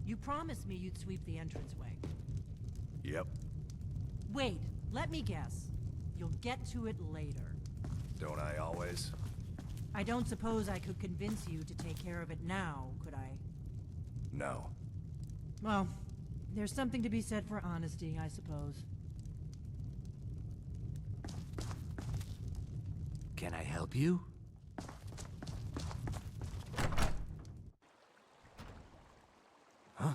You promised me you'd sweep the entranceway. Yep. Wait, let me guess. You'll get to it later. Don't I always? I don't suppose I could convince you to take care of it now, could I? No. Well, there's something to be said for honesty, I suppose. Can I help you? Huh?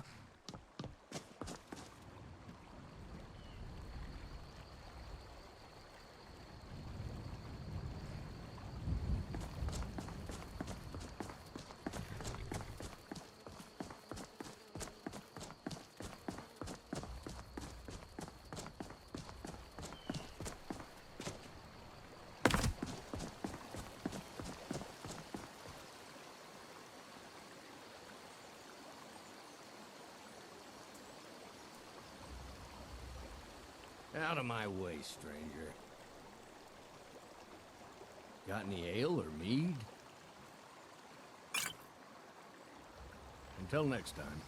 Out of my way, stranger. Got any ale or mead? Until next time.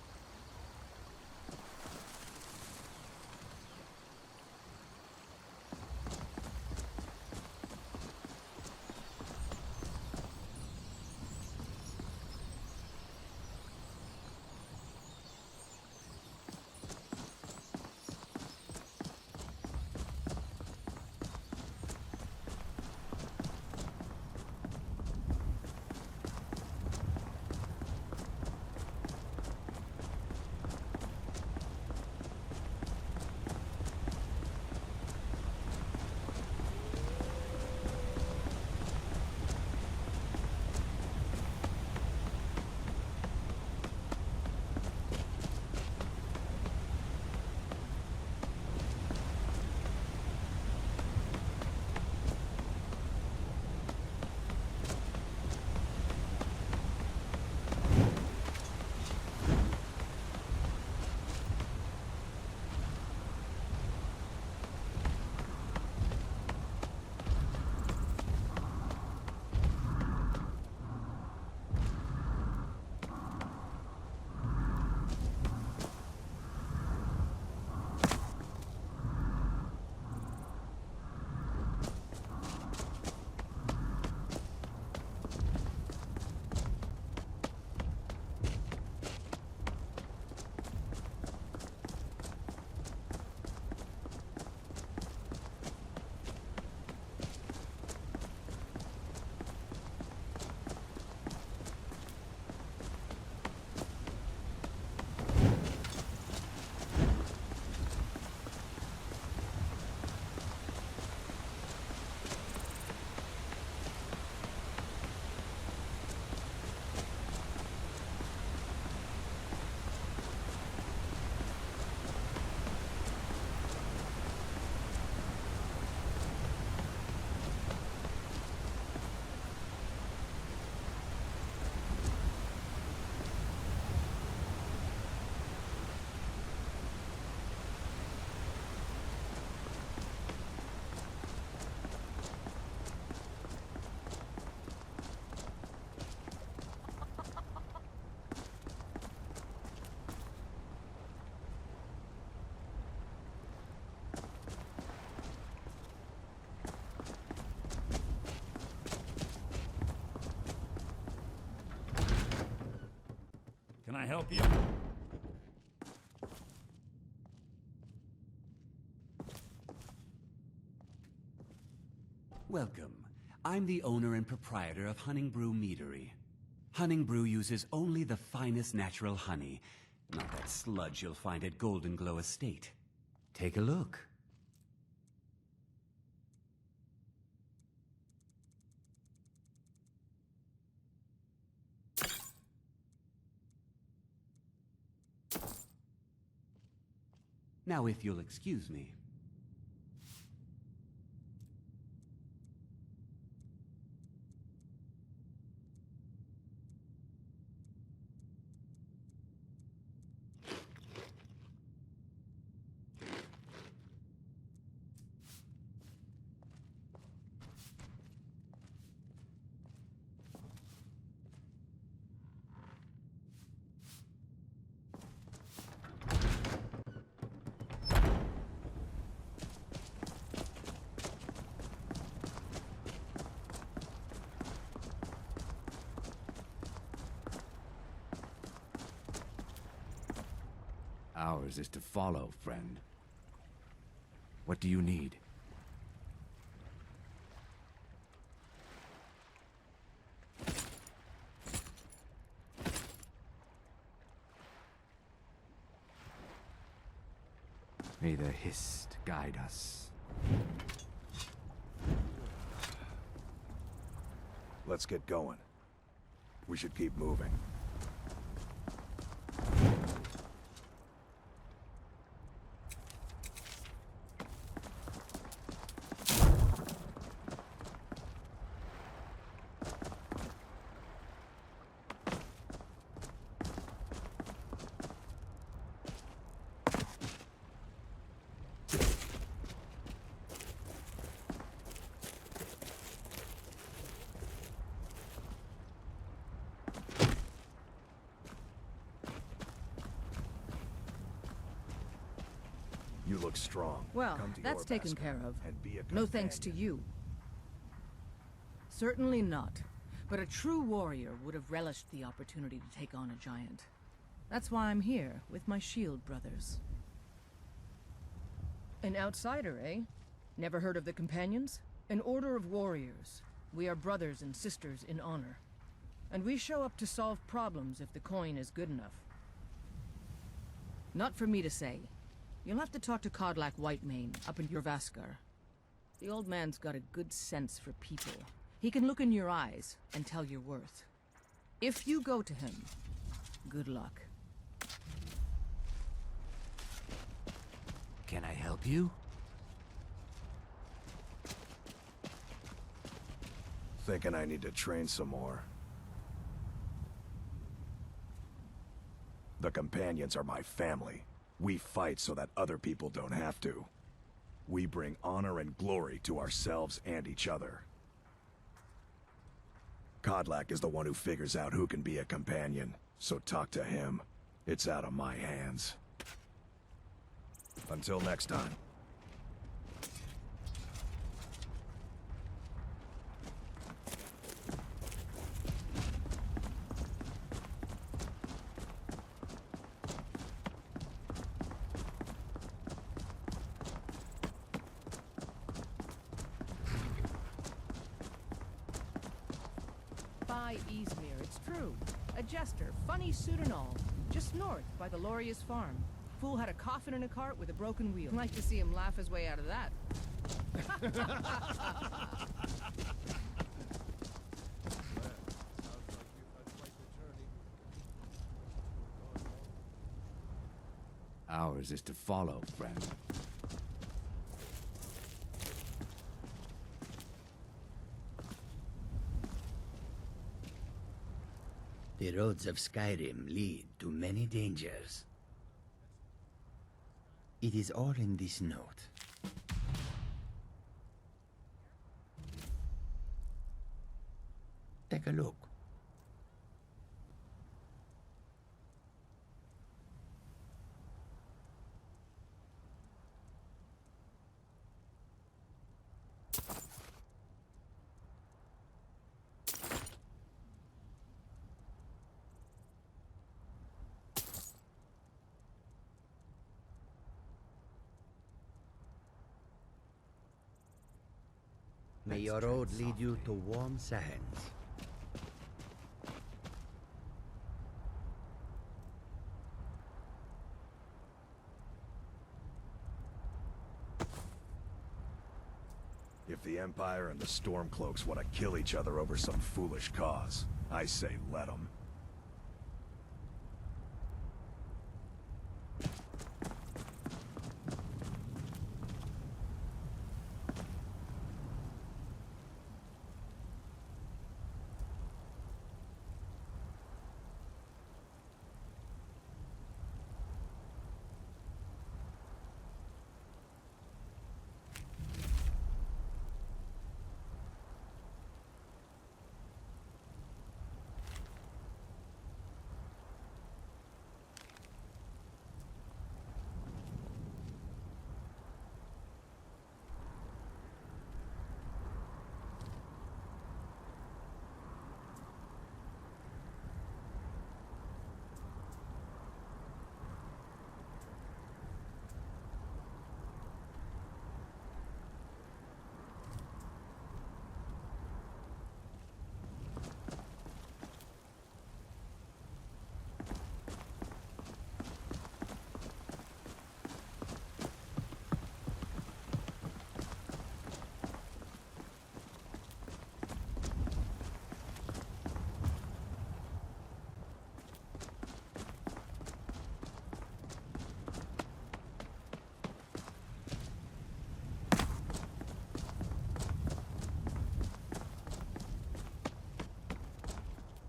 Can I help you? Welcome. I'm the owner and proprietor of Honningbrew Meadery. Honningbrew uses only the finest natural honey, not that sludge you'll find at Golden Glow Estate. Take a look. Now, if you'll excuse me. Ours is to follow, friend. What do you need? May the Hist guide us. Let's get going. We should keep moving. You look strong. Well, Come to that's your taken basket care of. and be a No thanks to companion. you. Certainly not. But a true warrior would have relished the opportunity to take on a giant. That's why I'm here, with my shield brothers. An outsider, eh? Never heard of the Companions? An order of warriors. We are brothers and sisters in honor. And we show up to solve problems if the coin is good enough. Not for me to say. You'll have to talk to Kodlak Whitemane up in Jorvaskar. The old man's got a good sense for people. He can look in your eyes and tell your worth. If you go to him, good luck. Can I help you? Thinking I need to train some more. The Companions are my family. We fight so that other people don't have to. We bring honor and glory to ourselves and each other. Kodlak is the one who figures out who can be a companion, so talk to him. It's out of my hands. Until next time. By Izmir, it's true. A jester, funny suit and all. Just north, by the Loria's farm. Fool had a coffin in a cart with a broken wheel. Like to see him laugh his way out of that. Ours is to follow, friend. The roads of Skyrim lead to many dangers. It is all in this note. Take a look. May your road lead you to warm sands. If the Empire and the Stormcloaks want to kill each other over some foolish cause, I say let them.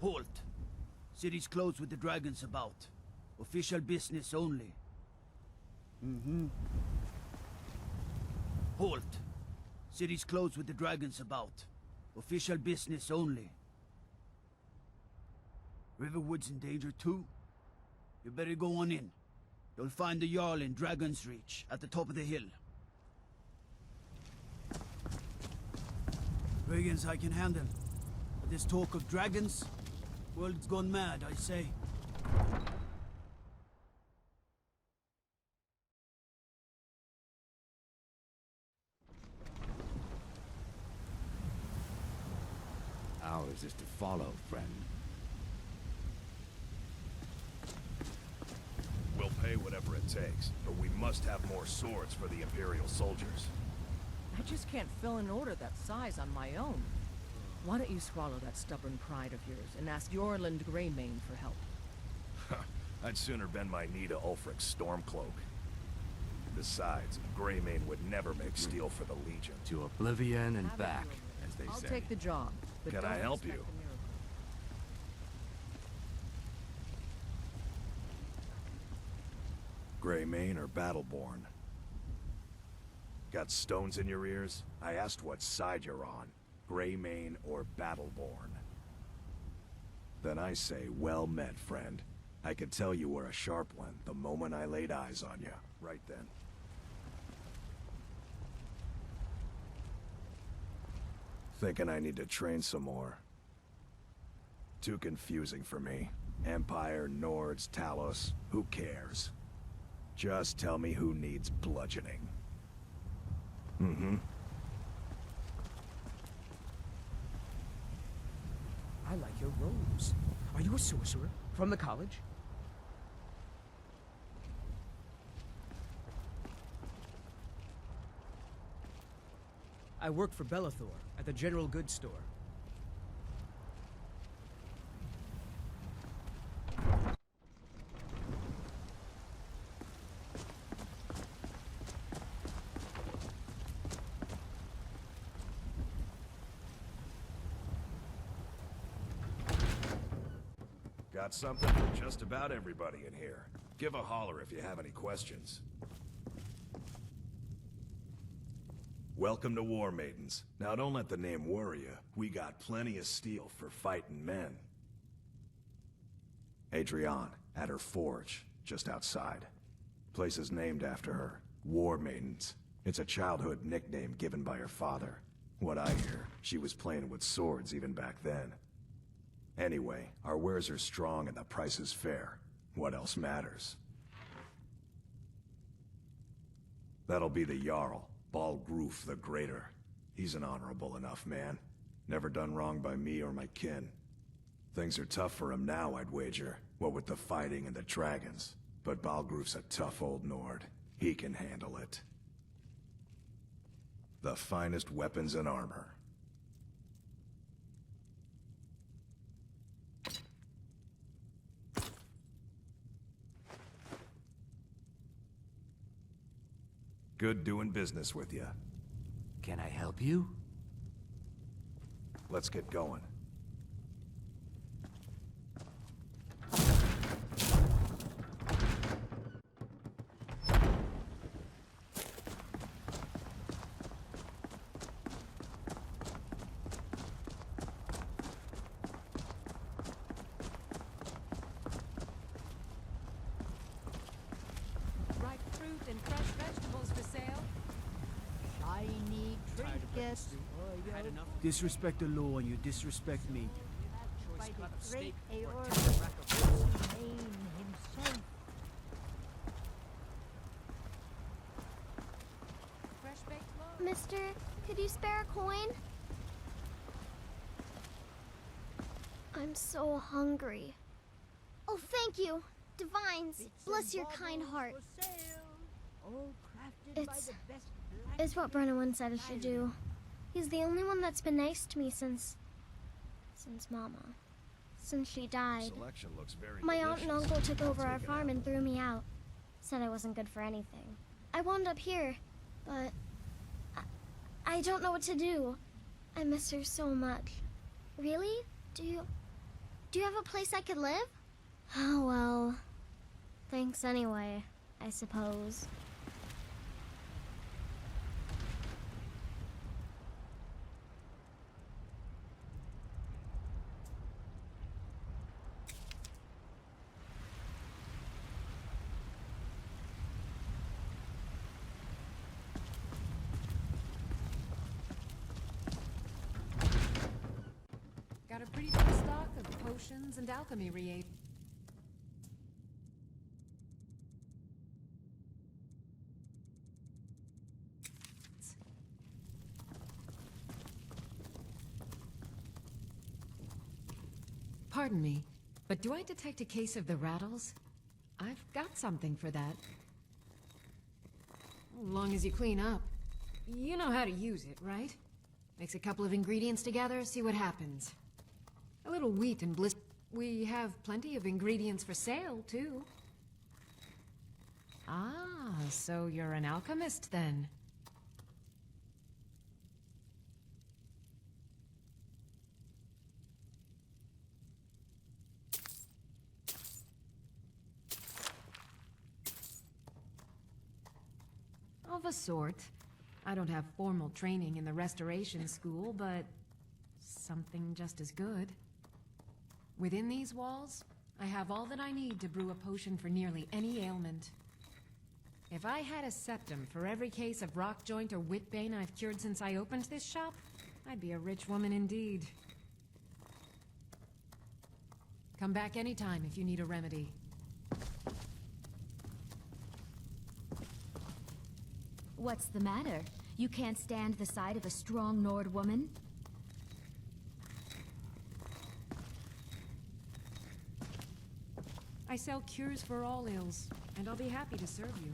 Halt! City's closed with the dragons about. Official business only. Halt! City's closed with the dragons about. Official business only. Riverwood's in danger too? You better go on in. You'll find the Jarl in Dragon's Reach, at the top of the hill. Dragons I can handle. But this talk of dragons, world's gone mad, I say. Ours is to follow, friend. We'll pay whatever it takes, but we must have more swords for the Imperial soldiers. I just can't fill an order that size on my own. Why don't you swallow that stubborn pride of yours and ask Yorland Greymane for help? I'd sooner bend my knee to Ulfric's Stormcloak. Besides, Greymane would never make steel for the Legion. To oblivion and back, as they I'll say. take the job, but Can don't I help expect you? a miracle. Greymane or Battleborn? Got stones in your ears? I asked what side you're on. Greymane or Battleborn? Then I say, well met, friend. I could tell you were a sharp one the moment I laid eyes on you. Right then. Thinking I need to train some more. Too confusing for me. Empire, Nords, Talos, who cares? Just tell me who needs bludgeoning. I like your robes. Are you a sorcerer? From the college? I work for Bellathor at the General Goods Store. Got something for just about everybody in here. Give a holler if you have any questions. Welcome to War Maidens. Now don't let the name worry you. We got plenty of steel for fighting men. Adrienne, at her forge, just outside. Place is named after her. War Maidens. It's a childhood nickname given by her father. What I hear, she was playing with swords even back then. Anyway, our wares are strong and the price is fair. What else matters? That'll be the Jarl, Balgroof the Greater. He's an honorable enough man. Never done wrong by me or my kin. Things are tough for him now, I'd wager. What with the fighting and the dragons. But Balgroof's a tough old Nord. He can handle it. The finest weapons and armor. Good doing business with you. Can I help you? Let's get going. Ripe fruit and fresh vegetables for sale. Shiny trinkets. Disrespect the law and you disrespect me. By the great Aeorn himself. Fresh baked loaves. Mister, could you spare a coin? I'm so hungry. Oh, thank you. Divines, bless your kind heart. It's what Brennan said I should do. He's the only one that's been nice to me since Mama. Since she died. Selection looks very My aunt and delicious. uncle took over our Take it farm out. and threw me out. Said I wasn't good for anything. I wound up here, but I don't know what to do. I miss her so much. Really? Do you? Do you have a place I could live? Oh, well. Thanks anyway, I suppose. Got a pretty good stock of potions and alchemy reagents. Pardon me, but do I detect a case of the rattles? I've got something for that. As long as you clean up. You know how to use it, right? Mix a couple of ingredients together, see what happens. A little wheat and bliss. We have plenty of ingredients for sale, too. Ah, so you're an alchemist, then. Of a sort. I don't have formal training in the restoration school, but something just as good. Within these walls, I have all that I need to brew a potion for nearly any ailment. If I had a septum for every case of rock joint or whitbane I've cured since I opened this shop, I'd be a rich woman indeed. Come back anytime if you need a remedy. What's the matter? You can't stand the sight of a strong Nord woman? I sell cures for all ills, and I'll be happy to serve you.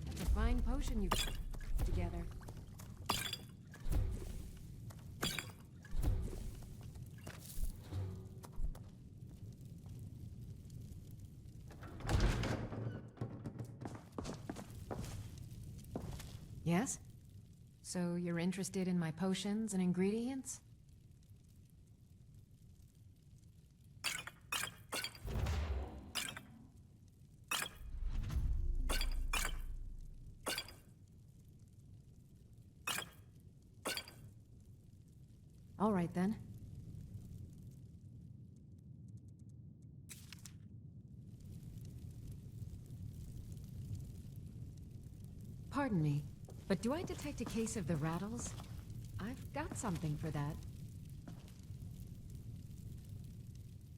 That's a fine potion you've put together. Yes? So you're interested in my potions and ingredients? All right, then. Pardon me, but do I detect a case of the rattles? I've got something for that.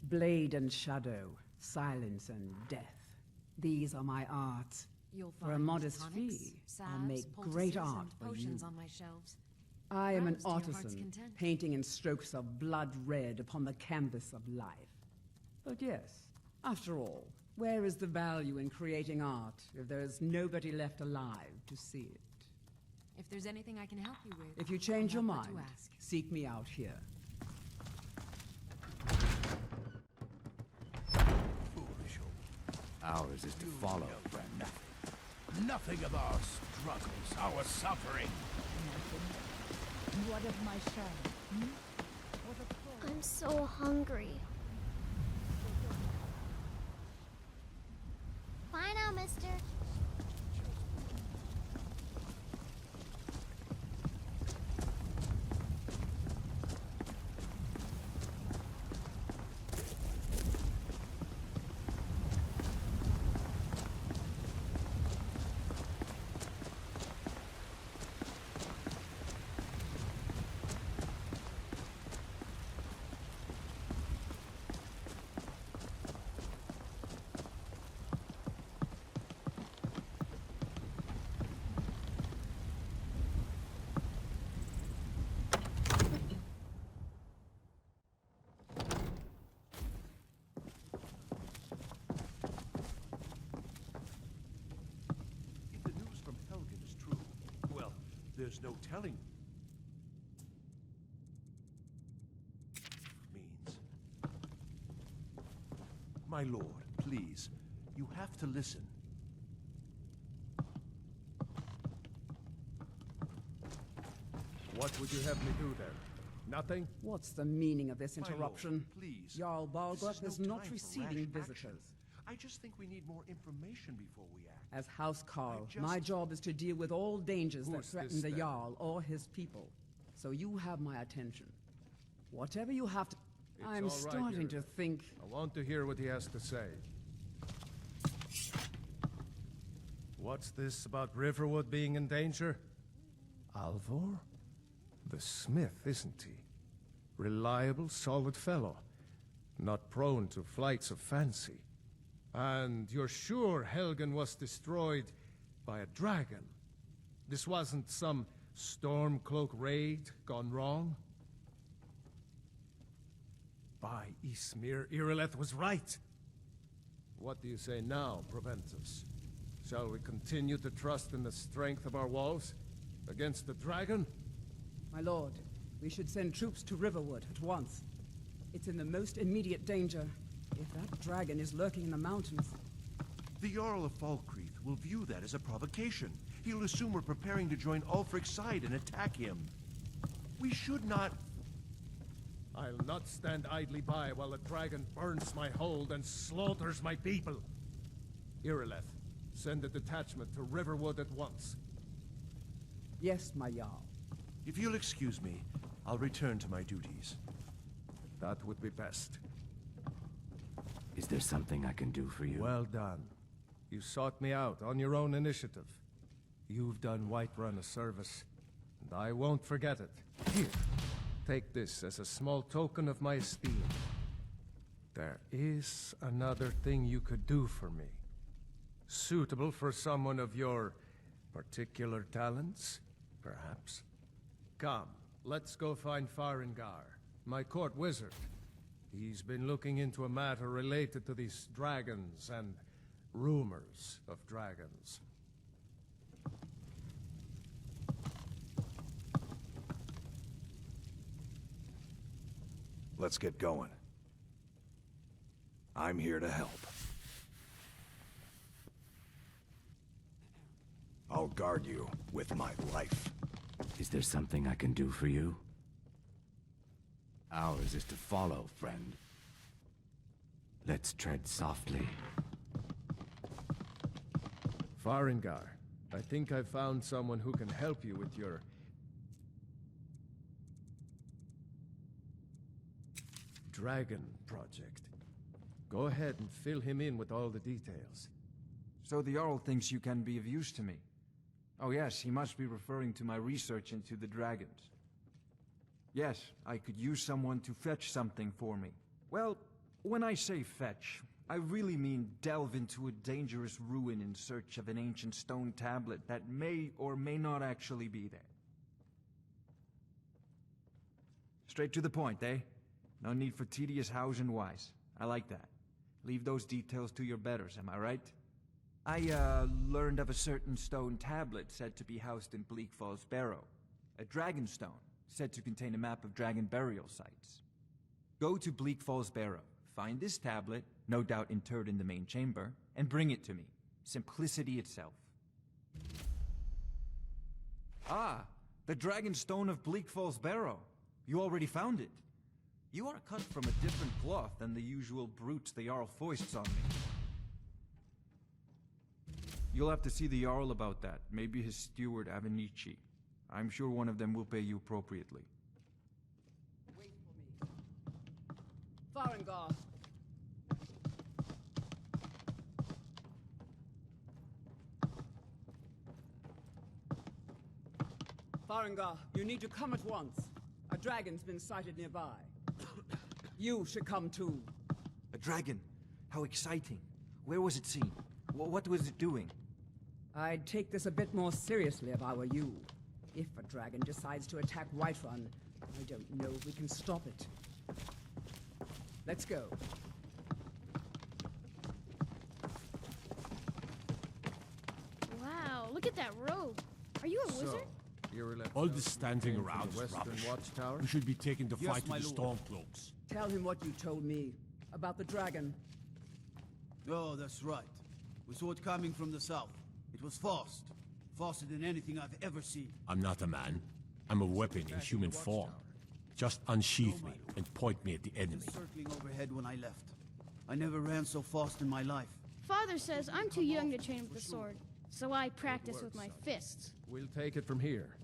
Blade and shadow, silence and death. These are my arts. You'll For a find modest tonics, fee, salves, I'll make poultices, great and art for you. potions on my shelves. I am an Browse to your heart's artisan, content. painting in strokes of blood red upon the canvas of life. But yes, after all, where is the value in creating art if there is nobody left alive to see it? If there's anything I can help you with, If you change your I'll have what mind, to ask. seek me out here. Foolish old. Ours is to follow, friend. Nothing of our struggles, our suffering. What of my shine? What of I'm so hungry. Bye now, mister. If the news from Helgen is true, well, there's no telling. Means. My lord, please, you have to listen. What would you have me do there? Nothing? What's the meaning of this My lord, interruption? please. Jarl Balgruuf This is no not time for receiving rash visitors. action. I just think we need more information before we act. As House Carl, I my just- job is to deal with all dangers that Who's threaten this, the then? Jarl or his people. So you have my attention. Whatever you have to... It's I'm all right, starting to Irileth. think... I want to hear what he has to say. What's this about Riverwood being in danger? Alvor? The smith, isn't he? Reliable, solid fellow. Not prone to flights of fancy. And you're sure Helgen was destroyed by a dragon? This wasn't some Stormcloak raid gone wrong? By Ysmir, Irileth was right. What do you say now, Proventus? Shall we continue to trust in the strength of our walls against the dragon? My lord, we should send troops to Riverwood at once. It's in the most immediate danger. If that dragon is lurking in the mountains... The Jarl of Falkreath will view that as a provocation. He'll assume we're preparing to join Ulfric's side and attack him. We should not... I'll not stand idly by while the dragon burns my hold and slaughters my people. Irileth, send a detachment to Riverwood at once. Yes, my Jarl. If you'll excuse me, I'll return to my duties. That would be best. Is there something I can do for you? Well done. You sought me out on your own initiative. You've done Whiterun a service, and I won't forget it. Here, take this as a small token of my esteem. There is another thing you could do for me. Suitable for someone of your particular talents, perhaps. Come, let's go find Farengar, my court wizard. He's been looking into a matter related to these dragons and rumors of dragons. Let's get going. I'm here to help. I'll guard you with my life. Is there something I can do for you? Ours is to follow, friend. Let's tread softly. Farengar, I think I've found someone who can help you with your... dragon project. Go ahead and fill him in with all the details. So the Jarl thinks you can be of use to me. Oh yes, he must be referring to my research into the dragons. Yes, I could use someone to fetch something for me. Well, when I say fetch, I really mean delve into a dangerous ruin in search of an ancient stone tablet that may or may not actually be there. Straight to the point, eh? No need for tedious hows and whys. I like that. Leave those details to your betters, am I right? I, learned of a certain stone tablet said to be housed in Bleak Falls Barrow. A dragon stone, said to contain a map of dragon burial sites. Go to Bleak Falls Barrow, find this tablet, no doubt interred in the main chamber, and bring it to me. Simplicity itself. Ah, the dragon stone of Bleak Falls Barrow. You already found it. You are cut from a different cloth than the usual brutes the Jarl foists on me. You'll have to see the Jarl about that, maybe his steward Avenici. I'm sure one of them will pay you appropriately. Wait for me. Farengar. Farengar, you need to come at once. A dragon's been sighted nearby. You should come too. A dragon? How exciting. Where was it seen? What was it doing? I'd take this a bit more seriously if I were you. If a dragon decides to attack Whiterun, I don't know if we can stop it. Let's go. Wow, look at that robe. Are you a wizard? All this standing around is Western rubbish. Watchtower? We should be taking the Yes, fight to my the lord. Stormcloaks. Tell him what you told me about the dragon. Oh, that's right. We saw it coming from the south. It was fast. Faster than anything I've ever seen. I'm not a man. I'm a weapon in human form. Just unsheath me and point me at the enemy. Circling overhead when I left. I never ran so fast in my life. Father says I'm too young to train with the sword, so I practice with my fists. We'll take it from here.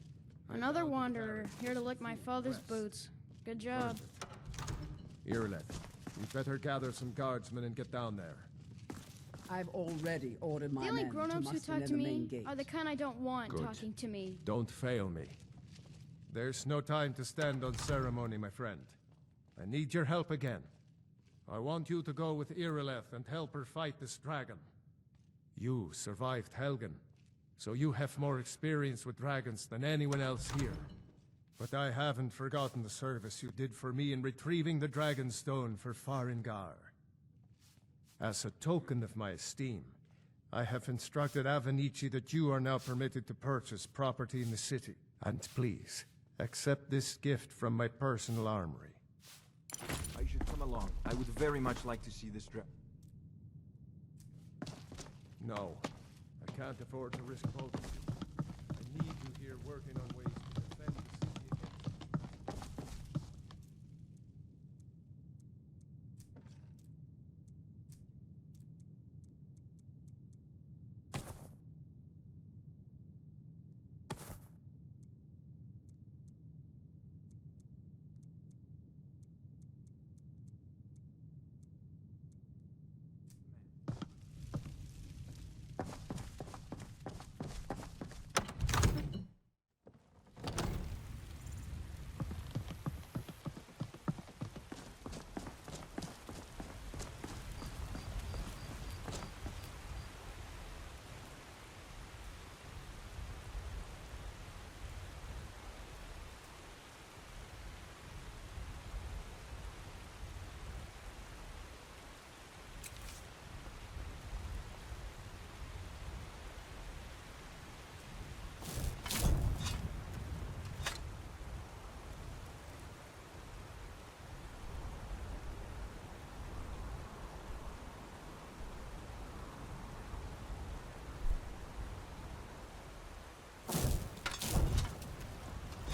Another wanderer, here to lick my father's boots. Good job. Irileth, you'd better gather some guardsmen and get down there. I've already ordered my The only men to grown-ups who muster talk near to the main me gate. are the kind I don't want Good. talking to me. Don't fail me. There's no time to stand on ceremony, my friend. I need your help again. I want you to go with Irileth and help her fight this dragon. You survived Helgen, so you have more experience with dragons than anyone else here. But I haven't forgotten the service you did for me in retrieving the Dragon Stone for Farengar. As a token of my esteem, I have instructed Avenici that you are now permitted to purchase property in the city. And please, accept this gift from my personal armory. I should come along. I would very much like to see this No, I can't afford to risk both of you. I need you here working on ways to defend the city against...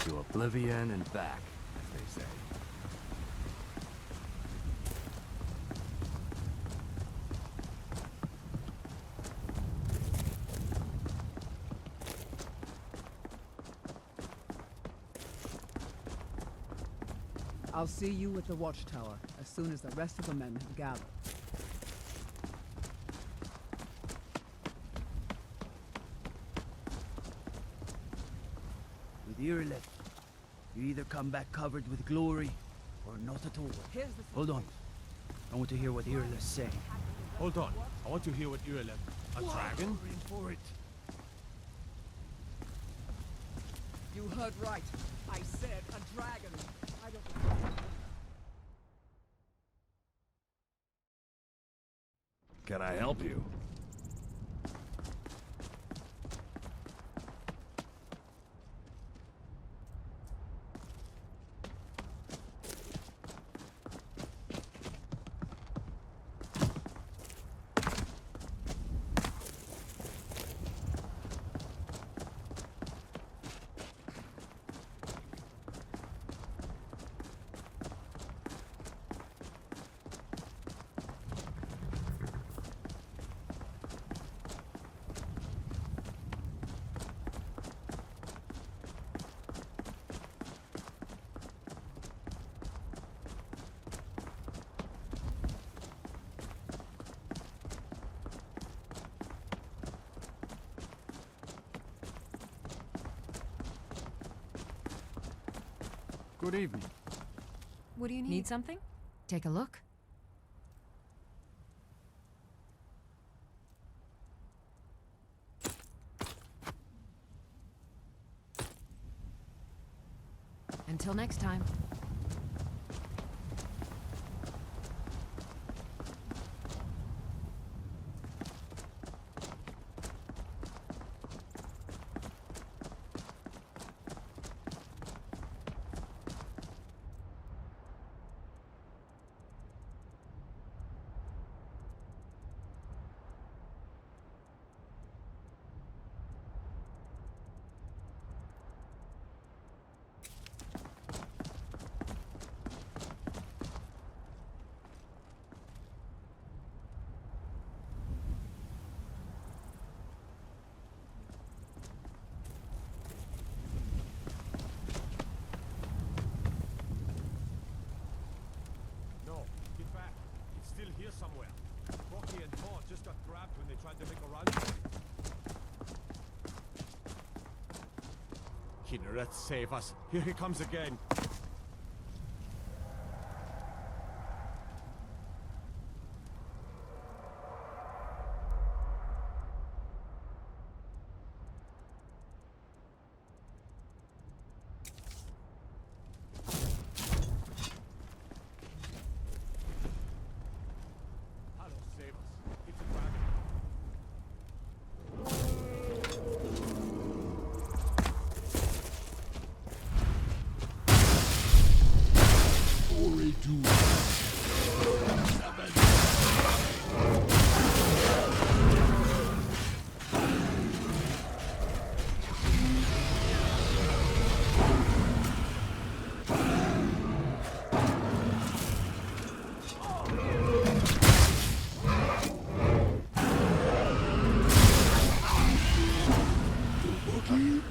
To oblivion and back, as they say. I'll see you at the watchtower as soon as the rest of the men have gathered. With Irileth, you either come back covered with glory, or not at all. Hold on. I want to hear what Irileth's saying. Hold on. I want to hear what Irileth... A dragon? For it. You heard right. I said a dragon. I don't... Can I help you? Good evening. What do you need? Need something? Take a look. Until next time. Let's save us. Here he comes again.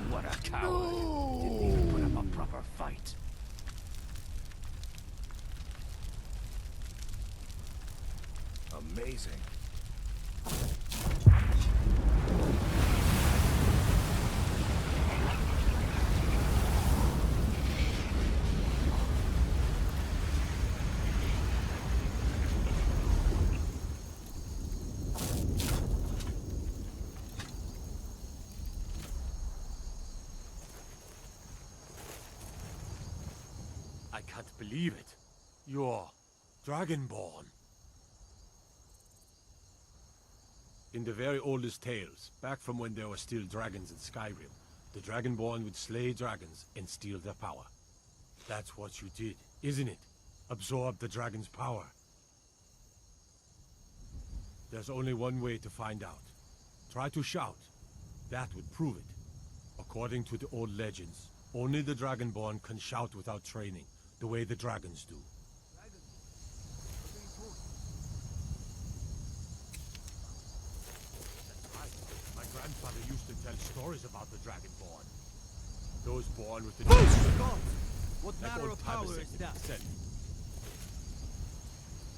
What a coward. Didn't even put up a proper fight. Amazing. I can't believe it. You're Dragonborn. In the very oldest tales, back from when there were still dragons in Skyrim, the Dragonborn would slay dragons and steal their power. That's what you did, isn't it? Absorb the dragon's power. There's only one way to find out. Try to shout. That would prove it. According to the old legends, only the Dragonborn can shout without training, the way the dragons do. My grandfather used to tell stories about the Dragonborn. Those born with the... God! What like manner old of power Tabasek is in that? Descent.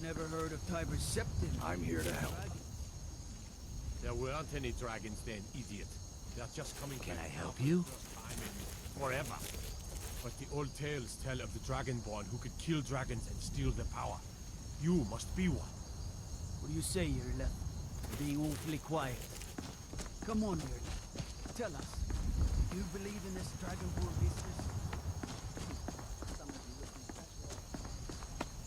Never heard of Tiber's Septon. I'm here to help. There weren't any dragons then, idiot. They're just coming Can back I now help for the you? first time in forever. But the old tales tell of the Dragonborn who could kill dragons and steal their power. You must be one. What do you say, Irla? You're being awfully quiet. Come on, Irla. Tell us. Do you believe in this Dragonborn business? Some of you with me, that's all.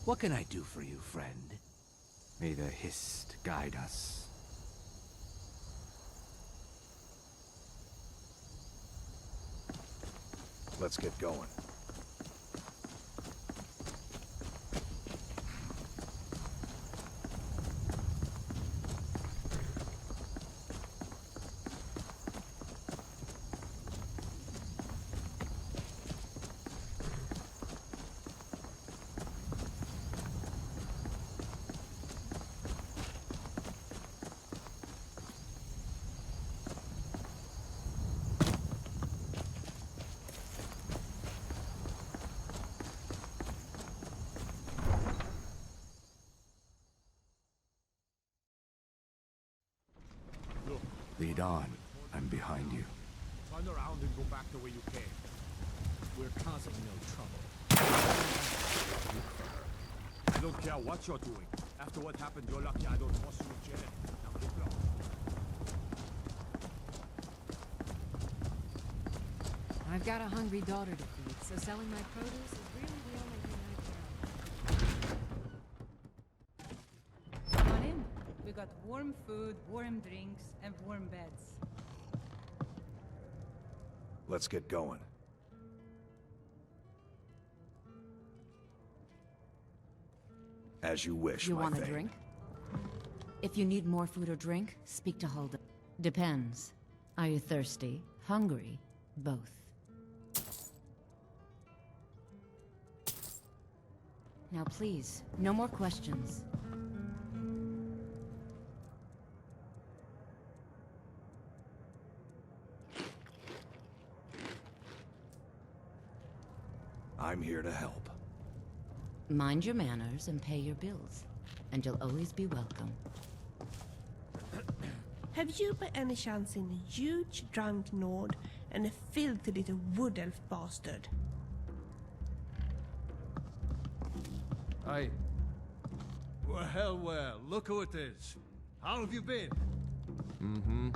What can I do for you, friend? May the Hist guide us. Let's get going. Lead on. I'm behind you. Turn around and go back the way you came. We're causing no trouble. I don't care what you're doing. After what happened, you're lucky I don't toss you in jail. Now get lost. I've got a hungry daughter to feed, so selling my produce is really the only thing I care about. Come on in. We got warm food, warm drinks, and warm beds. Let's get going. As you wish, You my want a thing. drink? If you need more food or drink, speak to Hulda. Depends. Are you thirsty? Hungry? Both. Now please, no more questions. I'm here to help. Mind your manners and pay your bills, and you'll always be welcome. Have you by any chance seen a huge drunk Nord and a filthy little wood elf bastard? Aye. Well, look who it is. How have you been? Mm-hmm.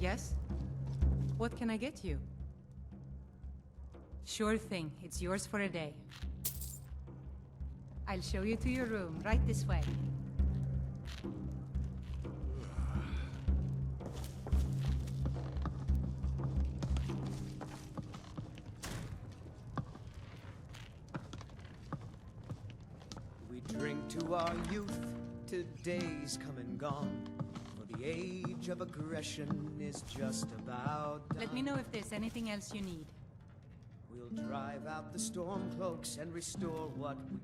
Yes? What can I get you? Sure thing. It's yours for a day. I'll show you to your room, right this way. We drink to our youth, today's come and gone. For the age of aggression is just about done. Let me know if there's anything else you need. We'll drive out the storm cloaks and restore what we...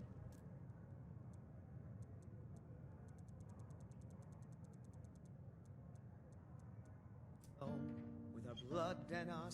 with our blood and our...